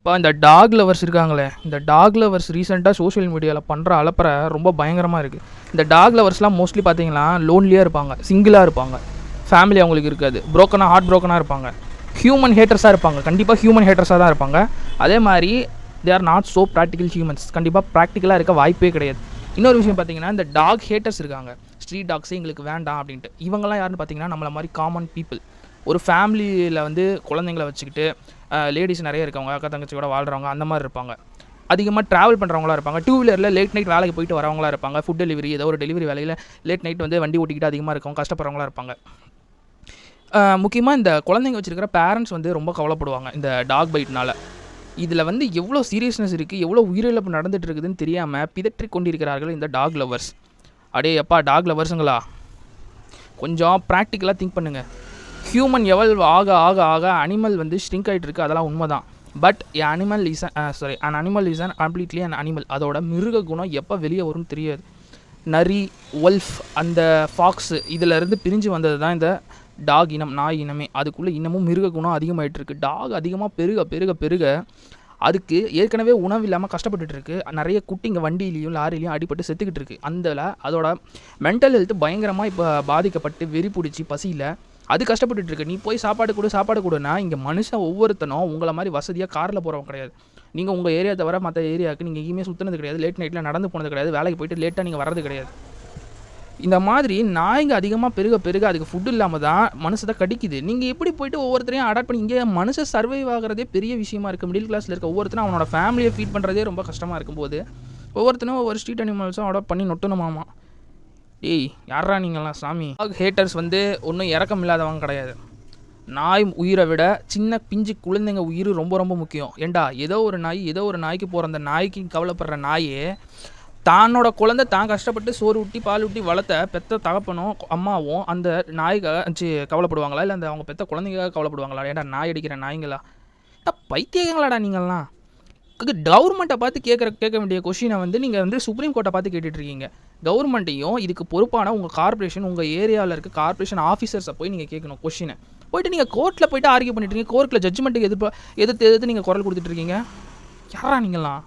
இப்போ இந்த talk lovers இருக்காங்களே, இந்த டாக் லவர்ஸ் ரீசெண்டாக சோஷியல் மீடியாவில் பண்ணுற அலப்பறை ரொம்ப பயங்கரமாக இருக்குது. இந்த டாக் லவர்ஸ்லாம் மோஸ்ட்லி பார்த்தீங்கன்னா லோன்லியாக இருப்பாங்க, சிங்கிளாக இருப்பாங்க, ஃபேமிலி அவங்களுக்கு இருக்காது, ஹார்ட் ப்ரோக்கனாக இருப்பாங்க, ஹியூமன் ஹேட்டர்ஸாக இருப்பாங்க, கண்டிப்பாக ஹியூமன் ஹேட்டர்ஸாக தான் இருப்பாங்க. அதே மாதிரி they are not so practical humans, கண்டிப்பாக ப்ராக்டிக்கலாக இருக்க வாய்ப்பே கிடையாது. இன்னொரு விஷயம் பார்த்தீங்கன்னா இந்த டாக் ஹேட்டர்ஸ் இருக்காங்க, ஸ்ட்ரீட் டாக்ஸே எங்களுக்கு வேண்டாம் அப்படின்ட்டு. இவங்கெல்லாம் யாருன்னு பார்த்தீங்கன்னா நம்மள மாதிரி காமன் பீப்புள். ஒரு ஃபேமிலியில் வந்து குழந்தைங்கள வச்சுக்கிட்டு லேடிஸ் நிறைய இருக்கவங்க, அக்கா தங்கச்சியோட வாழ்கிறவங்க, அந்த மாதிரி இருப்பாங்க. அதிகமாக ட்ராவல் பண்ணுறவங்களா இருப்பாங்க, டூ வீலரில் லேட் நைட் வேலைக்கு போயிட்டு வரவங்களா இருப்பாங்க, ஃபுட் டெலிவரி ஏதோ ஒரு டெலிவரி வேலையில் லேட் நைட் வந்து வண்டி ஓட்டிக்கிட்டு அதிகமாக இருக்கவங்க, கஷ்டப்படுறவங்களா இருப்பாங்க. முக்கியமாக இந்த குழந்தைங்க வச்சுருக்கிற பேரண்ட்ஸ் வந்து ரொம்ப கவலைப்படுவாங்க இந்த டாக் பைட்னால். இதில் வந்து எவ்வளோ சீரியஸ்னஸ் இருக்குது, எவ்வளோ உயிரிழப்பு நடந்துகிட்டு இருக்குதுன்னு தெரியாமல் பிதற்றி கொண்டிருக்கிறார்கள் இந்த டாக் லவர்ஸ். அடே அப்பா, டாக் லவர்ஸுங்களா, கொஞ்சம் ப்ராக்டிக்கலாக திங்க் பண்ணுங்கள். ஹியூமன் எவல்வ் ஆக ஆக ஆக அனிமல் வந்து ஷ்ரிங்க் ஆகிட்டு இருக்குது, அதெல்லாம் உண்மை தான். But animal is an animal is an completely an animal. அதோட மிருக குணம் எப்போ வெளியே வரும்னு தெரியாது. நரி, ஒல்ஃப், அந்த ஃபாக்ஸு இதிலேருந்து பிரிஞ்சு வந்தது தான் இந்த டாக் இனம், நாய் இனமே. அதுக்குள்ளே இன்னமும் மிருக குணம் அதிகமாகிட்டு இருக்குது. டாக் அதிகமாக பெருக பெருக பெருக அதுக்கு ஏற்கனவே உணவு இல்லாமல் கஷ்டப்பட்டுட்டு இருக்கு. நிறைய குட்டிங்க வண்டியிலையும் லாரிலையும் அடிபட்டு செத்துக்கிட்டு இருக்குது. அதோட மென்டல் ஹெல்த் பயங்கரமாக இப்போ பாதிக்கப்பட்டு வெறி பிடிச்சி பசியில் அது கஷ்டப்பட்டுட்டு இருக்கு. நீ போய் சாப்பாடு கொடுன்னா இங்கே மனுஷன் ஒவ்வொருத்தனும் உங்களை மாதிரி வசதியாக காரில் போகிறவங்க கிடையாது. நீங்கள் உங்கள் ஏரியா தவிர மற்ற ஏரியாவுக்கு நீங்கள் எங்கேயுமே சுற்றுனது கிடையாது, லேட் நைட்டில் நடந்து போனது கிடையாது, வேலைக்கு போயிட்டு லேட்டாக நீங்கள் வர்றது கிடையாது. இந்த மாதிரி நாய்ங்க அதிகமாக பெருக பெருக அதுக்கு ஃபுட்டு இல்லாமல் தான் மனுஷத்தை கடிக்குது. நீங்கள் எப்படி போய்ட்டு ஒவ்வொருத்தரையும் அடாப்ட் பண்ணி, இங்கே மனுஷன் சர்வைவ் ஆகிறதே பெரிய விஷயமா இருக்குது. மிடில் கிளாஸில் இருக்க ஒவ்வொருத்தரும் அவனோட ஃபேமிலியை ஃபீட் பண்ணுறதே ரொம்ப கஷ்டமாக இருக்கும்போது ஒவ்வொருத்தனும் ஒவ்வொரு ஸ்ட்ரீட் அனிமல்ஸும் அடாப்ட் பண்ணி நொட்டணுமாமா. ஏய், யாரா நீங்கள்லாம் சாமி? டாக் ஹேட்டர்ஸ் வந்து ஒன்றும் இறக்கம் இல்லாதவங்க கிடையாது. நாய் உயிரை விட சின்ன பிஞ்சு குழந்தைங்க உயிர் ரொம்ப ரொம்ப முக்கியம். ஏண்டா, ஏதோ ஒரு நாய்க்கு போகிற அந்த நாய்க்கு கவலைப்படுற நாயே தானோட குழந்தை தான் கஷ்டப்பட்டு சோறு ஊட்டி பால் ஊட்டி வளர்த்த பெத்த தகப்பனும் அம்மாவும் அந்த நாய்க்காக கவலைப்படுவாங்களா, இல்லை அந்த அவங்க பெத்த குழந்தைக்காக கவலைப்படுவாங்களா? ஏன்டா நாய் அடிக்கிற நாய்ங்களா? பைத்தியங்களாடா நீங்கள்லாம். கவர்மெண்ட்டை பார்த்து கேட்க வேண்டிய கொஷினை வந்து நீங்கள் வந்து சுப்ரீம் கோர்ட்டை பார்த்து கேட்டுட்ருக்கீங்க. கவர்மெண்ட்டையும் இதுக்கு பொறுப்பான உங்கள் கார்பரேஷன், உங்கள் ஏரியாவில் இருக்க கார்பரேஷன் ஆஃபீஸர்ஸை போய் நீங்கள் கேட்கணும் கொஷினை. போய்ட்டு நீங்கள் கோர்ட்டில் போய்ட்டு ஆர்கியூ பண்ணிட்டுருக்கீங்க, கோர்ட்டில் ஜட்ஜ்மெண்ட்டுக்கு எதிர்த்து நீங்கள் குரல் கொடுத்துட்ருக்கீங்க. யாரா நீங்களாம்?